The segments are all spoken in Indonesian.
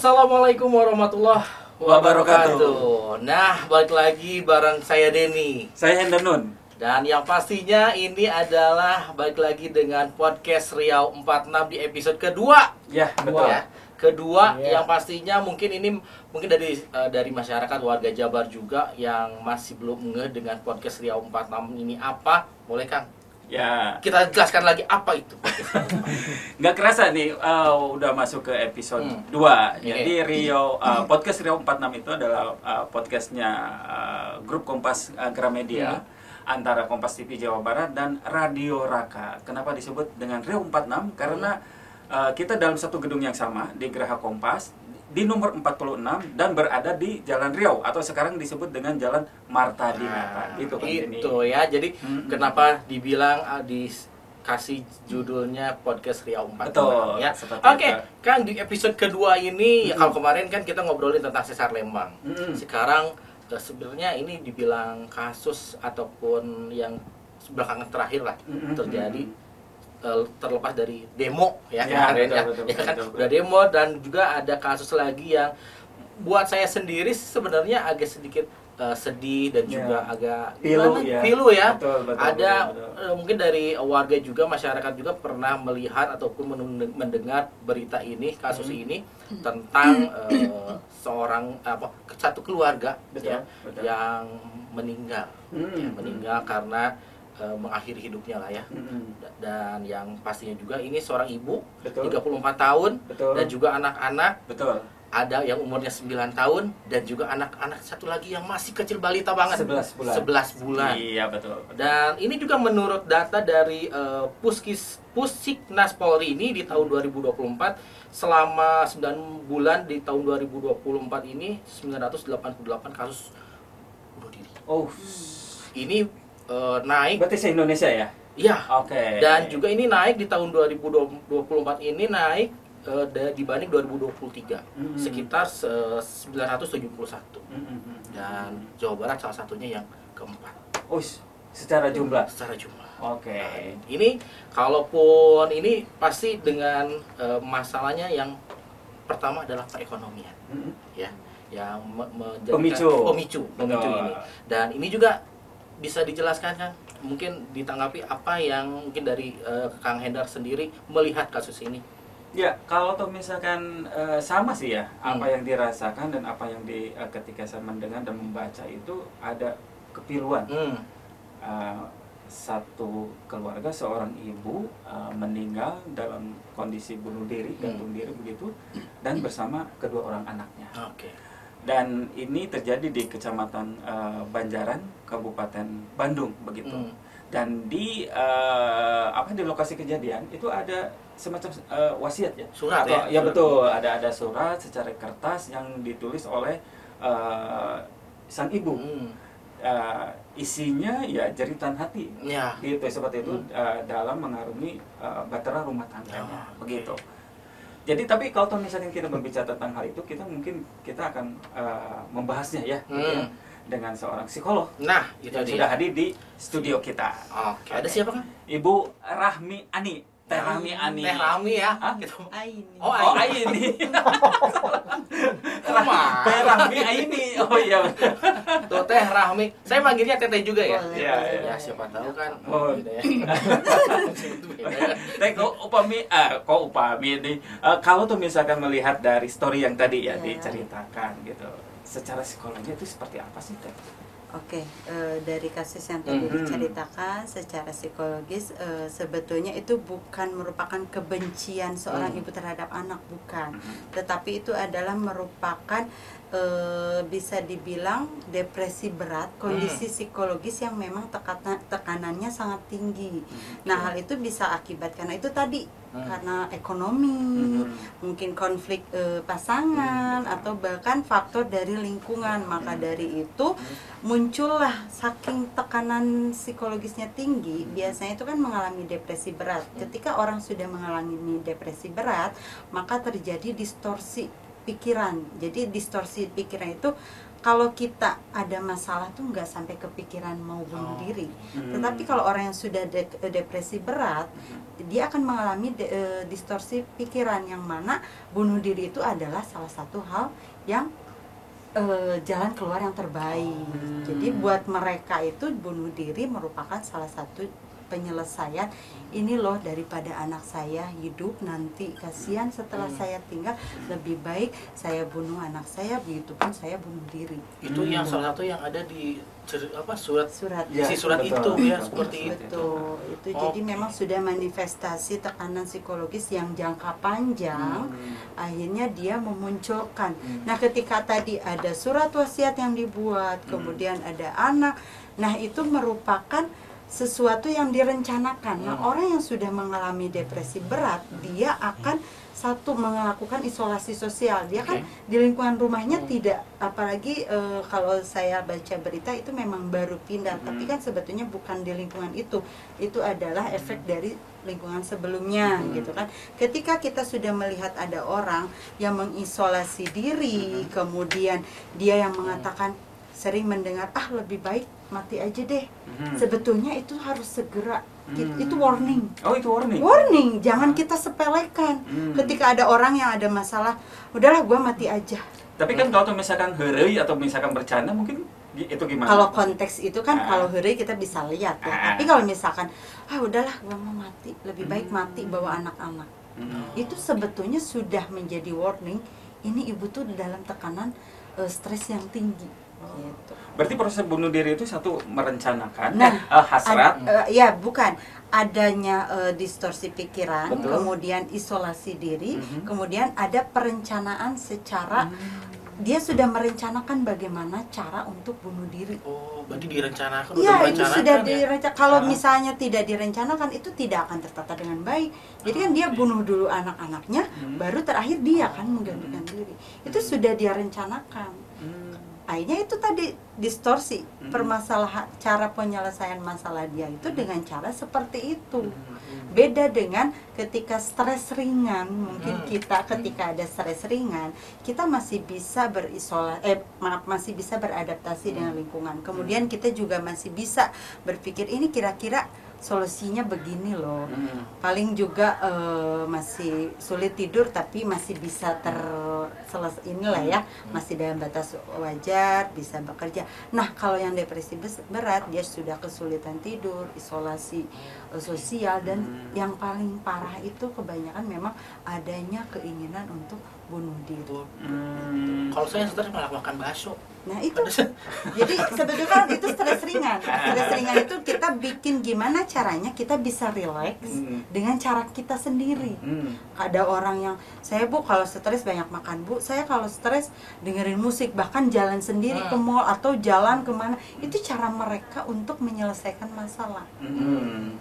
Assalamualaikum warahmatullahi wabarakatuh. Nah, balik lagi bareng saya Denny. Saya Hendanun. Dan yang pastinya ini adalah balik lagi dengan podcast Riau 46 di episode kedua. Ya, betul. Ya. Kedua Ya. yang pastinya mungkin dari masyarakat warga Jabar juga yang masih belum ngeh dengan podcast Riau 46 ini apa. Boleh Kang? Ya, Kita jelaskan lagi apa itu. nggak kerasa nih udah masuk ke episode 2. Jadi podcast Riau 46 itu adalah podcastnya grup Kompas Gramedia antara Kompas TV Jawa Barat dan Radio Raka. Kenapa disebut dengan Riau 46? Karena kita dalam satu gedung yang sama di Geraha Kompas di nomor 46 dan berada di Jalan Riau atau sekarang disebut dengan Jalan Marta Dinata. Itu ya. Jadi kenapa dibilang dikasih judulnya podcast Riau 46 Betul, ya. seperti Oke, itu. Kang, di episode kedua ini kalau kemarin kan kita ngobrolin tentang Sesar Lembang. Sekarang sebenarnya ini dibilang kasus ataupun yang belakangan terakhir lah terjadi terlepas dari demo ya kemarin udah demo, dan juga ada kasus lagi yang buat saya sendiri sebenarnya agak sedikit sedih dan juga agak pilu ya. Betul, ada mungkin dari warga juga, masyarakat juga pernah melihat ataupun mendengar berita ini, kasus ini tentang satu keluarga yang meninggal meninggal karena mengakhiri hidupnya lah ya. Dan yang pastinya juga ini seorang ibu 34 tahun dan juga anak-anak. Ada yang umurnya 9 tahun dan juga anak-anak satu lagi yang masih kecil balita banget 11 bulan. Iya, betul. Dan ini juga menurut data dari Pusiknas Polri ini di tahun 2024 selama 9 bulan di tahun 2024 ini 988 kasus bunuh diri. Ini naik. Berarti se-Indonesia ya? Iya. Oke. Dan juga ini naik di tahun 2024 ini naik dibanding 2023 sekitar 971. Dan Jawa Barat salah satunya yang keempat. Secara jumlah. Secara jumlah. Oke. Nah, ini kalaupun ini pasti dengan masalahnya yang pertama adalah perekonomian, ya, yang pemicu ini. Dan ini juga bisa dijelaskan Kang, mungkin ditanggapi apa yang mungkin dari Kang Hendar sendiri melihat kasus ini. Ya, kalau misalkan sama sih ya, apa yang dirasakan dan apa yang ketika saya mendengar dan membaca itu ada kepiluan. Satu keluarga, seorang ibu meninggal dalam kondisi bunuh diri, gantung diri begitu, dan bersama kedua orang anaknya. Dan ini terjadi di Kecamatan Banjaran, Kabupaten Bandung begitu. Dan di lokasi kejadian itu ada semacam wasiat ya. Surat ya betul, ada surat secara kertas yang ditulis oleh sang ibu. Isinya ya jeritan hati. Gitu seperti itu dalam mengarungi bahtera rumah tangganya begitu. Jadi tapi kalau misalnya kita berbicara tentang hal itu, kita akan membahasnya ya, dengan seorang psikolog. Nah, itu yang sudah hadir di studio kita. Ada siapa Kang? Ibu Rahmi Ani. Teh Rahmi Ani. Teh Rahmi ya? Gitu. Aini. Aini. Teh Rahmi Aini. Oh iya. Tuh Teh Rahmi. Saya manggilnya Teteh juga ya? Iya. Ya siapa tahu kan. Teh kok upami nih. Kalau misalkan melihat dari story yang tadi ya diceritakan gitu, secara psikologi itu seperti apa sih Teh? Oke, dari kasus yang tadi diceritakan secara psikologis, sebetulnya itu bukan merupakan kebencian seorang ibu terhadap anak, bukan. Tetapi itu adalah merupakan bisa dibilang depresi berat, kondisi psikologis yang memang tekanannya sangat tinggi. Nah, hal itu bisa akibat karena itu tadi, karena ekonomi, mungkin konflik pasangan, atau bahkan faktor dari lingkungan. Maka dari itu muncullah, saking tekanan psikologisnya tinggi, biasanya itu kan mengalami depresi berat. Ketika orang sudah mengalami depresi berat, maka terjadi distorsi pikiran. Jadi distorsi pikiran itu kalau kita ada masalah tuh nggak sampai kepikiran mau bunuh diri. Tetapi kalau orang yang sudah depresi berat, dia akan mengalami distorsi pikiran, yang mana bunuh diri itu adalah salah satu hal yang jalan keluar yang terbaik. Jadi buat mereka itu bunuh diri merupakan salah satu penyelesaian. Ini loh, daripada anak saya hidup nanti kasihan setelah saya tinggal, lebih baik saya bunuh anak saya, begitupun saya bunuh diri. Itu yang salah satu yang ada di surat ya, isi surat betul, itu ya, betul, seperti Betul. Itu jadi memang sudah manifestasi tekanan psikologis yang jangka panjang, akhirnya dia memunculkan. Nah, ketika tadi ada surat wasiat yang dibuat, kemudian ada anak, nah itu merupakan sesuatu yang direncanakan. Nah, orang yang sudah mengalami depresi berat, dia akan melakukan isolasi sosial. Dia kan di lingkungan rumahnya tidak, apalagi kalau saya baca berita itu memang baru pindah, tapi kan sebetulnya bukan di lingkungan itu adalah efek dari lingkungan sebelumnya, gitu kan. Ketika kita sudah melihat ada orang yang mengisolasi diri, kemudian dia yang mengatakan, sering mendengar, lebih baik mati aja deh. Sebetulnya itu harus segera, itu warning. Oh, itu warning. Warning, jangan kita sepelekan. Ketika ada orang yang ada masalah, udahlah gua mati aja. Tapi kan kalau misalkan heureuy atau misalkan bercanda, mungkin itu gimana? Kalau konteks itu kan kalau heureuy kita bisa lihat ya. Tapi kalau misalkan udahlah gua mau mati, lebih baik mati bawa anak-anak. Itu sebetulnya sudah menjadi warning. Ini ibu tuh dalam tekanan stres yang tinggi. Gitu. Berarti proses bunuh diri itu satu merencanakan, Nah, hasrat. Ya bukan, adanya distorsi pikiran, Betul. kemudian isolasi diri, kemudian ada perencanaan secara dia sudah merencanakan bagaimana cara untuk bunuh diri. Oh, berarti direncanakan, Iya, itu sudah ya? direncanakan. Kalau misalnya tidak direncanakan, itu tidak akan tertata dengan baik. Jadi kan dia bunuh dulu anak-anaknya, baru terakhir dia akan menggantikan diri. Itu sudah dia rencanakan. Akhirnya itu tadi distorsi permasalahan, cara penyelesaian masalah dia itu dengan cara seperti itu. Beda dengan ketika stres ringan, mungkin kita ketika ada stres ringan, kita masih bisa masih bisa beradaptasi dengan lingkungan. Kemudian kita juga masih bisa berpikir, ini kira-kira solusinya begini loh. Paling juga masih sulit tidur tapi masih bisa inilah ya, masih dalam batas wajar, bisa bekerja. Nah, kalau yang depresi berat, dia sudah kesulitan tidur, isolasi sosial, dan yang paling parah itu kebanyakan memang adanya keinginan untuk bunuh diri. Kalau saya stres malah makan bakso. Nah itu, jadi sebetulnya itu stres ringan. Stres ringan itu kita bikin gimana caranya kita bisa rileks dengan cara kita sendiri. Ada orang yang, saya bu kalau stres banyak makan bu, saya kalau stres dengerin musik, bahkan jalan sendiri ke mall atau jalan kemana, itu cara mereka untuk menyelesaikan masalah.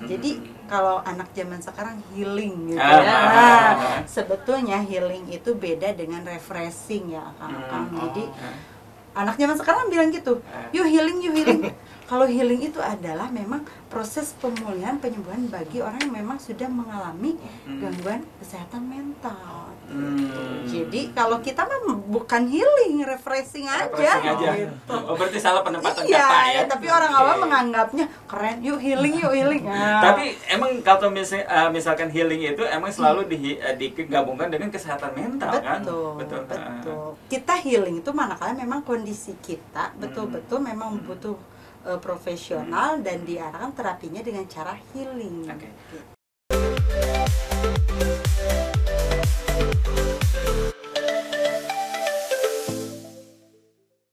Jadi kalau anak zaman sekarang healing gitu ya. Nah, sebetulnya healing itu beda dengan refreshing ya Kang. Jadi anak zaman sekarang bilang gitu, yuk healing, yuk healing. Kalau healing itu adalah memang proses pemulihan, penyembuhan bagi orang yang memang sudah mengalami gangguan kesehatan mental. Jadi kalau kita mah bukan healing, refreshing aja. Gitu. Oh, berarti salah penempatan kata ya. Iya, tapi orang awam menganggapnya keren, yuk healing, yuk healing. Tapi emang kalau misalkan healing itu emang selalu digabungkan dengan kesehatan mental kan? Betul. Kita healing itu manakala memang kondisi kita betul-betul memang butuh profesional dan diarahkan terapinya dengan cara healing.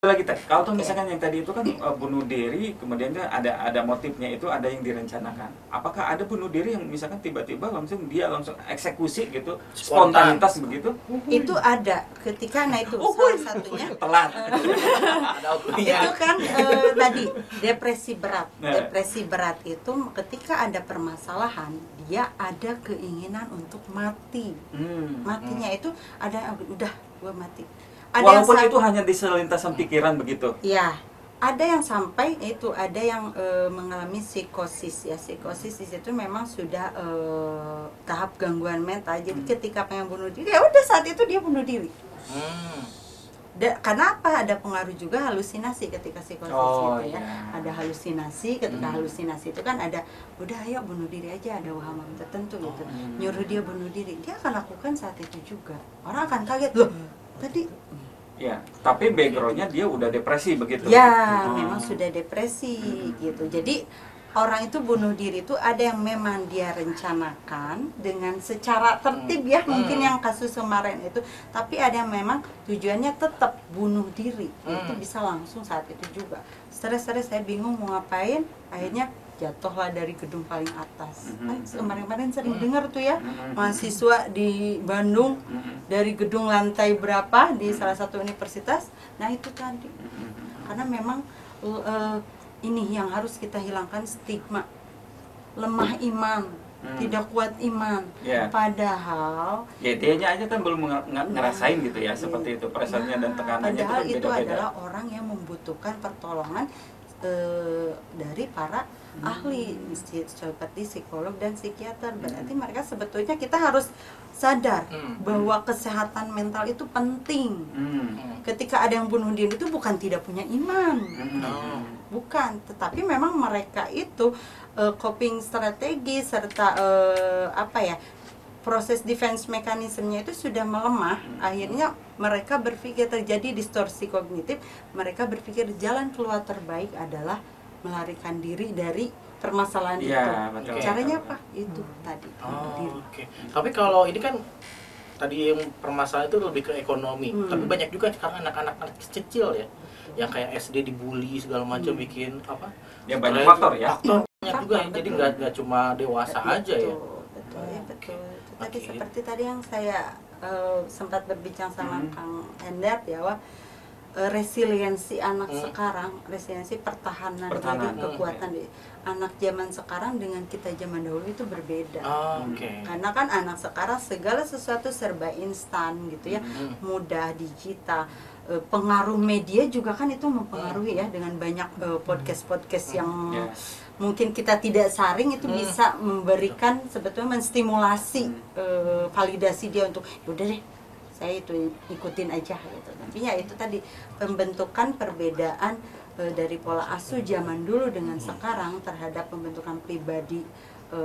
Lagi teh, kalau misalkan yang tadi itu kan bunuh diri, kemudian ada motifnya, itu ada yang direncanakan. Apakah ada bunuh diri yang misalkan tiba-tiba langsung eksekusi gitu, spontanitas begitu? Itu ada ketika, nah itu salah satunya telat. Itu kan tadi depresi berat. Depresi berat itu ketika ada permasalahan, dia ada keinginan untuk mati. Matinya itu ada, udah gue mati. Walaupun itu hanya di selintasan pikiran begitu. Iya, ada yang sampai itu, ada yang mengalami psikosis ya. Psikosis di situ memang sudah tahap gangguan mental. Jadi ketika pengen bunuh diri, ya udah saat itu dia bunuh diri. Karena apa? Ada pengaruh juga halusinasi ketika psikosis gitu ya. Iya. Ada halusinasi, ketika halusinasi itu kan ada, udah ayo bunuh diri aja, ada waham tertentu gitu. Nyuruh dia bunuh diri, dia akan lakukan saat itu juga. Orang akan kaget, loh tadi. Ya, tapi backgroundnya dia udah depresi begitu. Ya, memang sudah depresi gitu. Jadi orang itu bunuh diri itu ada yang memang dia rencanakan dengan secara tertib ya, mungkin yang kasus kemarin itu, tapi ada yang memang tujuannya tetap bunuh diri. Itu bisa langsung saat itu juga. Stres saya bingung mau ngapain, akhirnya jatuhlah dari gedung paling atas. Kemarin-kemarin sering dengar tuh ya, mahasiswa di Bandung dari gedung lantai berapa di salah satu universitas. Nah itu tadi, karena memang ini yang harus kita hilangkan, stigma lemah iman, tidak kuat iman. Padahal dianya aja kan belum ngerasain gitu ya, seperti itu pressure-nya dan tekanannya. Padahal itu itu beda-beda. adalah orang yang membutuhkan pertolongan dari para ahli seperti psikolog dan psikiater. Berarti mereka sebetulnya kita harus sadar bahwa kesehatan mental itu penting. Ketika ada yang bunuh diri itu bukan tidak punya iman, bukan, tetapi memang mereka itu coping strategi serta proses defense mekanismenya itu sudah melemah. Akhirnya mereka berpikir, terjadi distorsi kognitif, mereka berpikir jalan keluar terbaik adalah melarikan diri dari permasalahan itu. Betul. Caranya apa? Itu tadi. Tapi kalau ini kan tadi yang permasalahan itu lebih ke ekonomi, tapi banyak juga sekarang anak-anak kecil ya, yang kayak SD dibully segala macam, bikin apa? Ya banyak faktor ya. Banyak juga, jadi nggak cuma dewasa aja ya. Betul. Tadi seperti tadi yang saya sempat berbincang sama Kang Hendar ya, resiliensi anak sekarang, resiliensi pertahanan dari kekuatan di anak zaman sekarang dengan kita zaman dahulu itu berbeda. Karena kan anak sekarang segala sesuatu serba instan gitu ya, mudah, digital. Pengaruh media juga kan itu mempengaruhi ya, dengan banyak podcast yang mungkin kita tidak saring itu bisa memberikan, sebetulnya menstimulasi validasi dia untuk udah deh saya itu ikutin aja gitu. Tapi ya itu tadi, pembentukan perbedaan dari pola asuh zaman dulu dengan sekarang terhadap pembentukan pribadi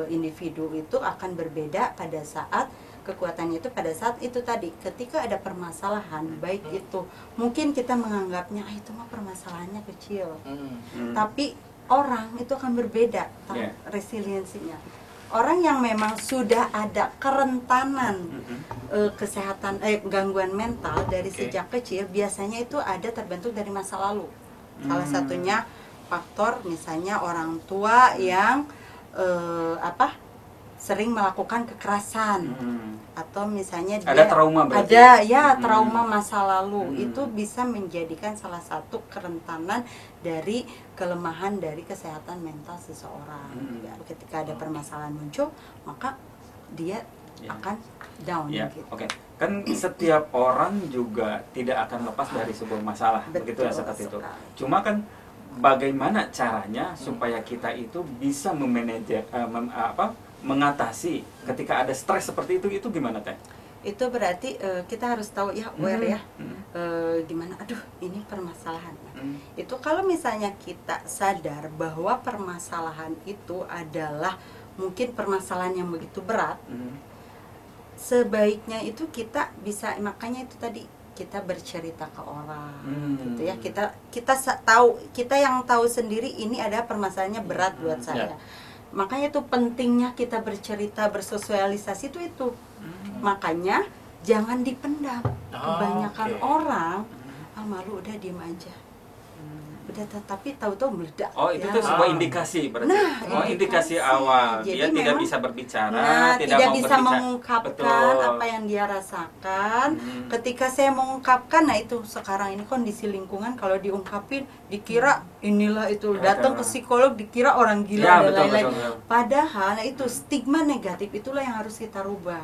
individu itu akan berbeda pada saat kekuatannya itu pada saat itu tadi, ketika ada permasalahan, baik itu mungkin kita menganggapnya itu mah permasalahannya kecil, tapi orang itu akan berbeda resiliensinya. Orang yang memang sudah ada kerentanan kesehatan gangguan mental dari sejak kecil, biasanya itu ada terbentuk dari masa lalu. Salah satunya faktor misalnya orang tua yang sering melakukan kekerasan, atau misalnya dia ada trauma berarti. Trauma masa lalu itu bisa menjadikan salah satu kerentanan dari kelemahan dari kesehatan mental seseorang. Ketika ada permasalahan muncul, maka dia akan down gitu. Kan setiap orang juga tidak akan lepas dari sebuah masalah, begitu ya, seperti itu. Cuma kan bagaimana caranya supaya kita itu bisa memanage mengatasi ketika ada stres seperti itu gimana Teh? Itu berarti kita harus tahu ya, aware ya, gimana, aduh ini permasalahan. Itu kalau misalnya kita sadar bahwa permasalahan itu adalah mungkin permasalahan yang begitu berat, sebaiknya itu kita bisa, makanya itu tadi kita bercerita ke orang, gitu ya, kita yang tahu sendiri ini ada permasalahannya berat buat saya. Makanya itu pentingnya kita bercerita, bersosialisasi itu. Makanya jangan dipendam. Kebanyakan orang malu, udah diem aja. Udah, tapi tahu-tahu meledak. Itu sebuah indikasi berarti. Indikasi awal. Jadi dia tidak bisa berbicara, tidak bisa mengungkapkan apa yang dia rasakan. Ketika saya mengungkapkan, nah itu sekarang ini kondisi lingkungan, kalau diungkapin dikira inilah itu, datang ke psikolog dikira orang gila Ya, dan betul, lain-lain. betul. Padahal itu stigma negatif itulah yang harus kita rubah.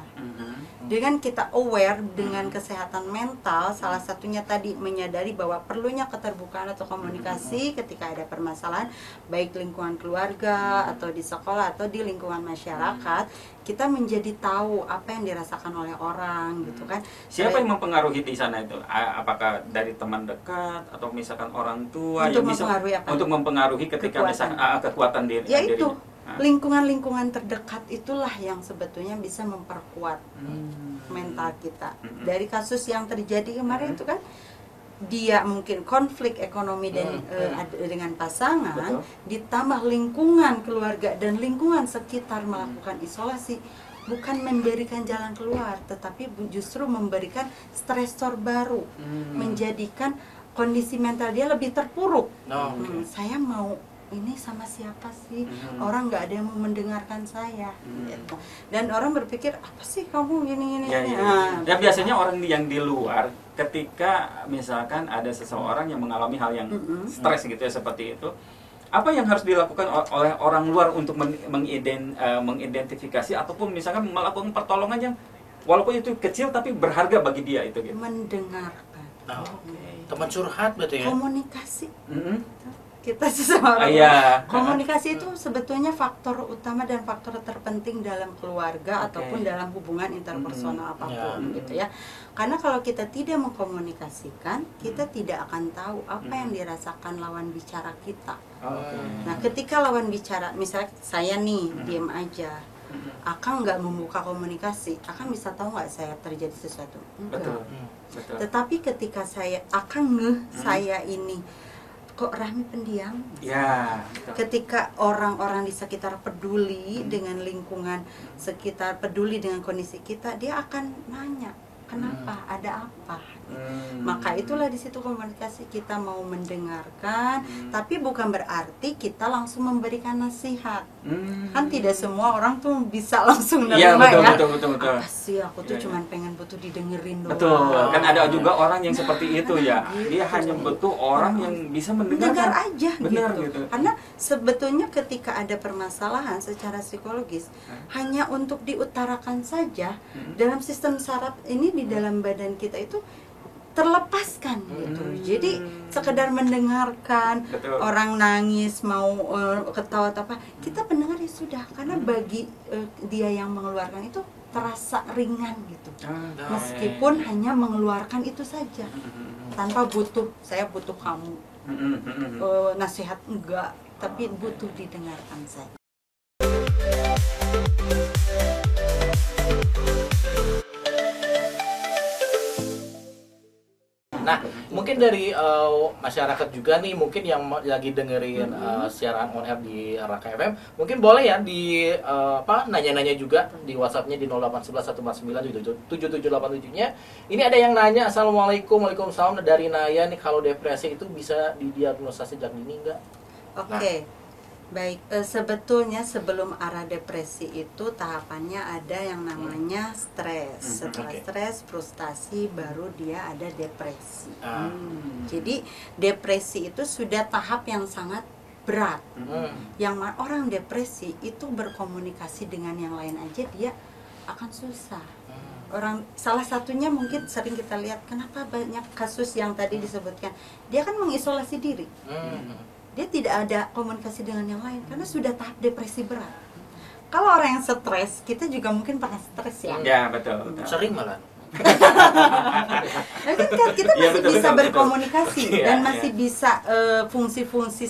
Dengan kita aware dengan kesehatan mental, salah satunya tadi menyadari bahwa perlunya keterbukaan atau komunikasi ketika ada permasalahan, baik lingkungan keluarga atau di sekolah atau di lingkungan masyarakat, kita menjadi tahu apa yang dirasakan oleh orang gitu kan. Siapa yang mempengaruhi di sana itu? Apakah dari teman dekat atau misalkan orang tua Untuk yang bisa mempengaruhi apa? untuk mempengaruhi ketika Kekuatan. misalkan kekuatan diri Ya itu, dirinya? lingkungan-lingkungan terdekat itulah yang sebetulnya bisa memperkuat mental kita. Dari kasus yang terjadi kemarin itu kan, dia mungkin konflik ekonomi dan dengan pasangan, ditambah lingkungan keluarga dan lingkungan sekitar melakukan isolasi, bukan memberikan jalan keluar, tetapi justru memberikan stresor baru, menjadikan kondisi mental dia lebih terpuruk. Saya mau ini sama siapa sih? Orang nggak ada yang mau mendengarkan saya. Gitu. Dan orang berpikir apa sih kamu gini-gini? Ya biasanya orang yang di luar, ketika misalkan ada seseorang yang mengalami hal yang stres gitu ya seperti itu, apa yang harus dilakukan oleh orang luar untuk mengidentifikasi ataupun misalkan melakukan pertolongan yang walaupun itu kecil tapi berharga bagi dia itu gitu? Mendengarkan. Teman curhat berarti ya? Komunikasi. Kita sesama orang. Komunikasi itu sebetulnya faktor utama dan faktor terpenting dalam keluarga ataupun dalam hubungan interpersonal apapun gitu ya. Karena kalau kita tidak mengkomunikasikan, kita tidak akan tahu apa yang dirasakan lawan bicara kita. Nah, ketika lawan bicara, misalnya saya nih diam aja, Akang nggak membuka komunikasi, Akang bisa tahu nggak saya terjadi sesuatu? Enggak. Betul. Tetapi ketika Akang saya ini kok Rahmi pendiam? Ya. Ketika orang-orang di sekitar peduli dengan lingkungan sekitar, peduli dengan kondisi kita, dia akan nanya, kenapa? Ada apa? Maka itulah di situ komunikasi, kita mau mendengarkan, tapi bukan berarti kita langsung memberikan nasihat. Kan tidak semua orang tuh bisa langsung nerima betul. Apa sih, aku tuh cuman pengen butuh didengerin doang. Betul, kan ada juga orang yang seperti itu ya. Dia hanya butuh orang yang bisa mendengarkan. Dengar aja gitu. Karena sebetulnya ketika ada permasalahan secara psikologis, hanya untuk diutarakan saja, dalam sistem saraf ini di dalam badan kita itu terlepaskan gitu. Jadi sekedar mendengarkan orang nangis, mau ketawa apa, kita pendengar ya sudah, karena bagi dia yang mengeluarkan itu terasa ringan gitu. Meskipun hanya mengeluarkan itu saja, tanpa butuh saya butuh kamu nasihat, enggak, tapi butuh didengarkan saja. Nah, mungkin dari masyarakat juga nih, mungkin yang lagi dengerin siaran on air di Raka FM, mungkin boleh ya di nanya-nanya juga di WhatsApp-nya di 0811 149777787-nya. Ini ada yang nanya, Assalamualaikum, Waalaikumsalam, dari Naya nih, kalau depresi itu bisa didiagnosa sejak dini enggak? Oke. Baik, sebetulnya sebelum arah depresi itu tahapannya ada yang namanya stres. Setelah stres, frustasi, baru dia ada depresi. Jadi depresi itu sudah tahap yang sangat berat. Yang orang depresi itu berkomunikasi dengan yang lain aja dia akan susah. Orang salah satunya mungkin sering kita lihat, kenapa banyak kasus yang tadi disebutkan, dia kan mengisolasi diri. Dia tidak ada komunikasi dengan yang lain karena sudah tahap depresi berat. Kalau orang yang stres, kita juga mungkin pernah stres ya. Ya, betul. Sering malah. Nah, kan kita masih bisa berkomunikasi dan masih bisa fungsi-fungsi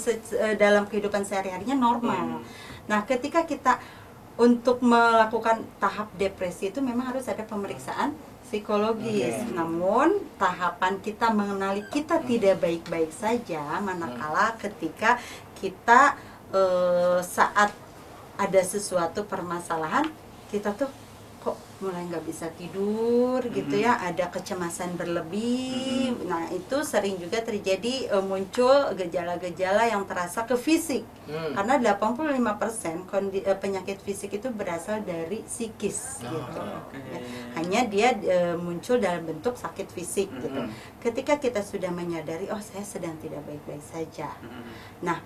dalam kehidupan sehari-harinya normal. Nah, ketika kita untuk melakukan tahap depresi itu memang harus ada pemeriksaan psikologis. Namun tahapan kita mengenali kita tidak baik-baik saja manakala ketika kita saat ada sesuatu permasalahan, kita tuh kok mulai nggak bisa tidur gitu ya, ada kecemasan berlebih. Nah itu sering juga terjadi muncul gejala-gejala yang terasa ke fisik, karena 85% penyakit fisik itu berasal dari psikis gitu. Ya, hanya dia muncul dalam bentuk sakit fisik gitu. Ketika kita sudah menyadari, oh saya sedang tidak baik-baik saja, nah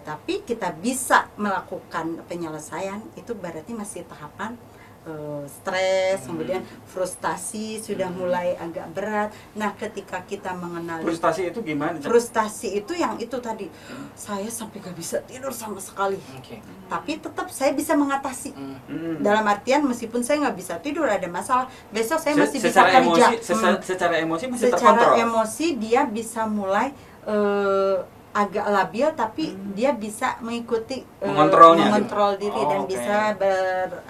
tapi kita bisa melakukan penyelesaian, itu berarti masih tahapan stres, kemudian frustasi sudah mulai agak berat. Nah, ketika kita mengenali frustasi itu gimana? Frustasi itu yang itu tadi, saya sampai gak bisa tidur sama sekali. Tapi tetap saya bisa mengatasi. Dalam artian meskipun saya nggak bisa tidur, ada masalah, besok saya masih bisa kerja. Secara emosi masih secara terkontrol. Emosi dia bisa mulai agak labil, tapi dia bisa mengikuti mengontrol diri dan bisa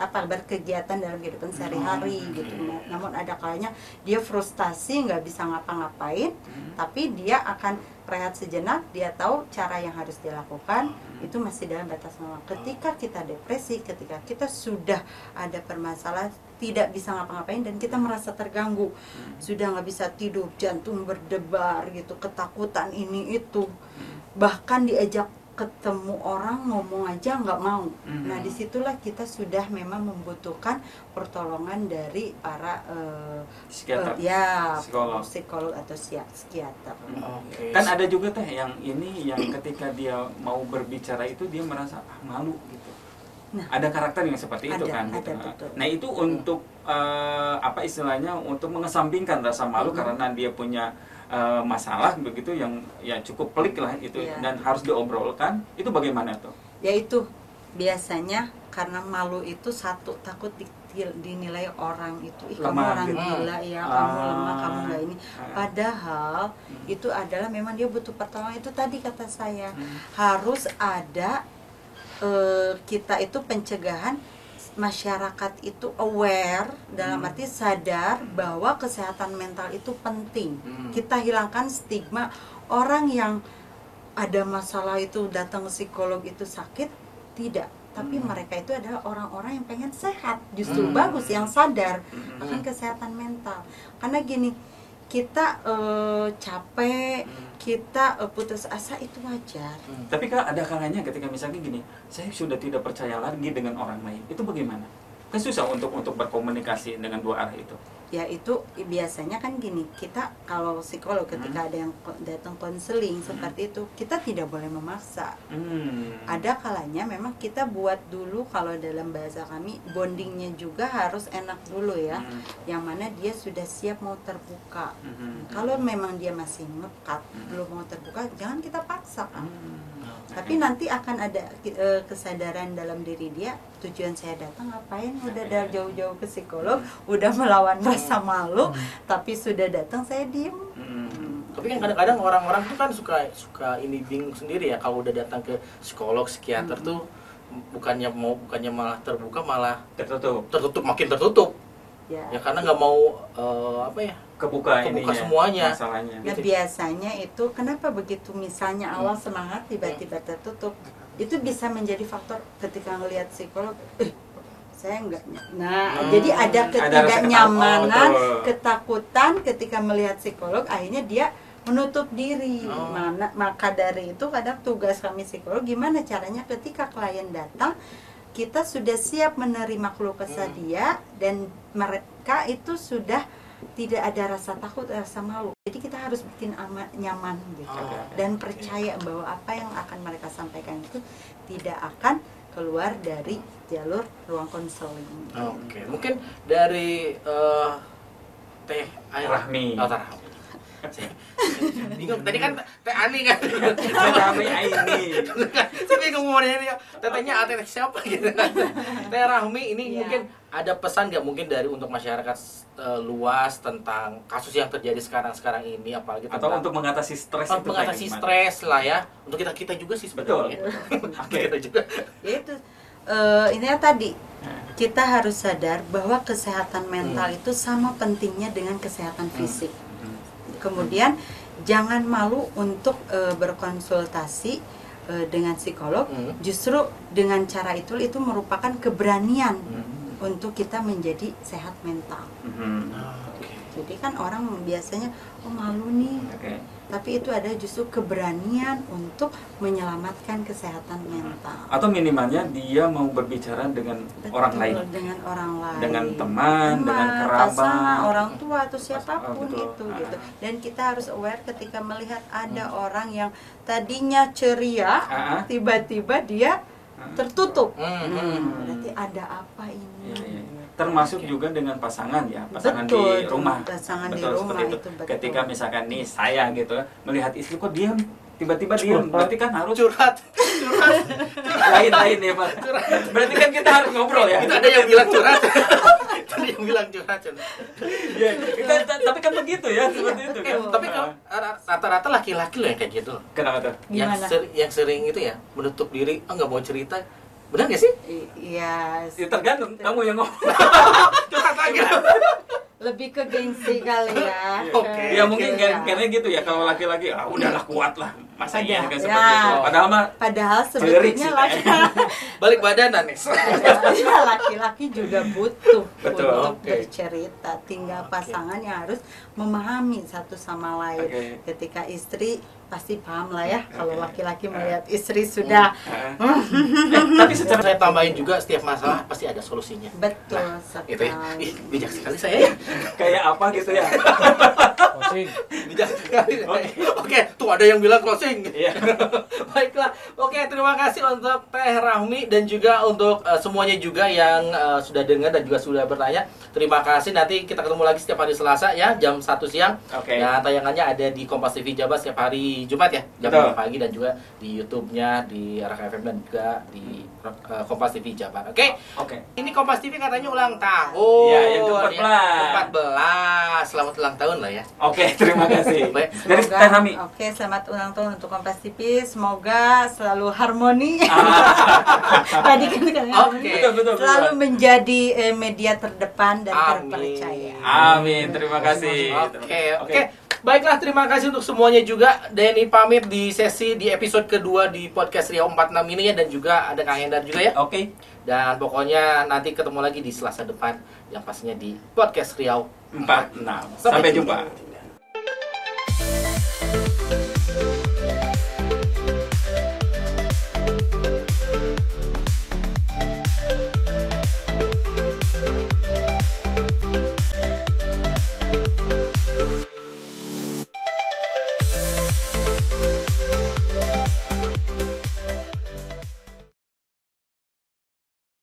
berkegiatan dalam kehidupan sehari-hari gitu. Namun ada kalanya dia frustasi, nggak bisa ngapa-ngapain, tapi dia akan rehat sejenak, dia tahu cara yang harus dilakukan, itu masih dalam batas normal. Ketika kita depresi, ketika kita sudah ada permasalahan, tidak bisa ngapa-ngapain dan kita merasa terganggu, sudah nggak bisa tidur, jantung berdebar gitu, ketakutan ini itu, bahkan diajak ketemu orang ngomong aja nggak mau. Nah disitulah kita sudah memang membutuhkan pertolongan dari para psikiater, psikolog atau psikiater. Kan ada juga teh yang ini, yang ketika dia mau berbicara itu dia merasa malu gitu. Nah, ada karakter yang seperti itu kan. Gitu. Nah itu untuk apa istilahnya, untuk mengesampingkan rasa malu karena dia punya masalah begitu yang ya cukup pelik lah itu, dan harus diobrolkan, itu bagaimana tuh? Yaitu biasanya karena malu itu satu, takut dinilai orang itu, kamu orang gila ya, kamu lemah, kamu nggak ini. Padahal itu adalah memang dia butuh pertolongan. Itu tadi kata saya, harus ada kita itu pencegahan, masyarakat itu aware, dalam arti sadar bahwa kesehatan mental itu penting. Kita hilangkan stigma orang yang ada masalah itu datang ke psikolog itu sakit, tidak. Tapi mereka itu adalah orang-orang yang pengen sehat, justru bagus, yang sadar akan kesehatan mental. Karena gini, kita capek, kita putus asa, itu wajar. Tapi Kak, ada kalanya ketika misalnya gini, saya sudah tidak percaya lagi dengan orang lain, itu bagaimana? Kan susah untuk berkomunikasi dengan dua arah itu. Ya itu biasanya kan gini, kita kalau psikolog ketika ada yang datang konseling seperti itu, kita tidak boleh memaksa. Ada kalanya memang kita buat dulu, kalau dalam bahasa kami bondingnya juga harus enak dulu ya, yang mana dia sudah siap mau terbuka. Kalau memang dia masih ngekat, belum mau terbuka, jangan kita paksa kan. Tapi nanti akan ada kesadaran dalam diri dia, tujuan saya datang ngapain, udah dari jauh-jauh ke psikolog, udah melawan rasa malu, tapi sudah datang saya diem. Tapi kan kadang-kadang orang-orang tuh kan suka ini bingung sendiri ya, kalau udah datang ke psikolog, psikiater tuh bukannya malah terbuka, malah tertutup, makin tertutup. Ya karena nggak mau kebuka semuanya masalahnya. Nah biasanya itu kenapa begitu, misalnya awal semangat tiba-tiba tertutup, itu bisa menjadi faktor ketika ngelihat psikolog, saya enggak. Nah jadi ada ketidaknyamanan, ketakutan ketika melihat psikolog, akhirnya dia menutup diri. Maka dari itu kadang tugas kami psikolog, gimana caranya ketika klien datang, kita sudah siap menerima keluh kesah dia, dan mereka itu sudah tidak ada rasa takut, rasa malu. Jadi kita harus bikin nyaman gitu, dan percaya bahwa apa yang akan mereka sampaikan itu tidak akan keluar dari jalur ruang konseling. Mungkin dari Teh Rahmi. Bingung tadi kan Teh Ani kan. Rahmi Aini. Saya bingung mau nanya tetenya Teh siapa gitu. Teh Rahmi ini mungkin ada pesan nggak mungkin dari untuk masyarakat luas tentang kasus yang terjadi sekarang ini, apalagi atau untuk mengatasi stres itu, mengatasi stres lah ya, untuk kita juga sih sebetulnya. Kita juga. Yaitu ini ya tadi, kita harus sadar bahwa kesehatan mental itu sama pentingnya dengan kesehatan fisik. Kemudian jangan malu untuk berkonsultasi dengan psikolog. Justru dengan cara itu merupakan keberanian untuk kita menjadi sehat mental. Jadi kan orang biasanya malu nih, tapi itu ada justru keberanian untuk menyelamatkan kesehatan mental. Atau minimalnya dia mau berbicara dengan orang lain, dengan orang lain, dengan teman, dengan kerabat, pasangan, orang tua atau siapapun betul. gitu. Dan kita harus aware ketika melihat ada orang yang tadinya ceria, tiba-tiba dia tertutup. Berarti ada apa ini? Termasuk juga dengan pasangan ya, pasangan di rumah. Pasangan betul, di rumah seperti itu. betul. Ketika misalkan nih saya gitu melihat istri kok diam, tiba-tiba diam, berarti kan harus curhat. lain ya Pak. Berarti kan kita harus ngobrol ya. Itu ada yang bilang curhat. Ada yang bilang curhat. Ya, tapi kan begitu ya, seperti itu kan. Tapi kalau rata-rata laki-laki loh yang kayak gitu. Kenapa tuh? Yang sering itu ya menutup diri, nggak mau cerita. Benar nggak sih? Iya. Ya, tergantung kamu yang ngomong. Curhat lagi. Lebih ke gengsi kali ya. Oke. Ya mungkin karena gitu ya, kalau laki-laki udahlah kuat lah. Masa iya kan seperti ya. itu. Padahal sebetulnya laki-laki balik badanan nih. Laki-laki juga butuh Betul. untuk bercerita. Tinggal pasangan yang harus memahami satu sama lain. Ketika istri pasti paham lah ya kalau laki-laki melihat istri sudah. Tapi secara saya tambahin juga, setiap masalah pasti ada solusinya. Betul sekali. Itu ya. Bijak sekali saya ya. Kayak apa gitu ya. Closing. Bijak sekali. Oke, tuh ada yang bilang closing. Iya. Baiklah. Oke, terima kasih untuk Teh Rahmi dan juga untuk semuanya juga yang sudah dengar dan juga sudah bertanya. Terima kasih. Nanti kita ketemu lagi setiap hari Selasa ya, jam 1 siang. Ya, tayangannya ada di Kompas TV Jabar setiap hari Jumat ya, jam 5 pagi, dan juga di YouTube-nya di RK FM dan juga di Kompas TV Jabar. Oke. Ini Kompas TV katanya ulang tahun. Iya, yang ke-14. Selamat ulang tahun lah ya. Oke, terima kasih. Baik. Dari Teh Rahmi. Oke, selamat ulang tahun untuk Kompas TV. Semoga selalu harmoni. Tadi kan betul. Selalu menjadi media terdepan dan terpercaya. Amin. Terima kasih. Oke. Baiklah, terima kasih untuk semuanya juga. Denny pamit di episode kedua di podcast Riau 46 ini ya, dan juga ada Kang Endar juga ya. Dan pokoknya nanti ketemu lagi di Selasa depan yang pastinya di podcast Riau 46. Sampai jumpa.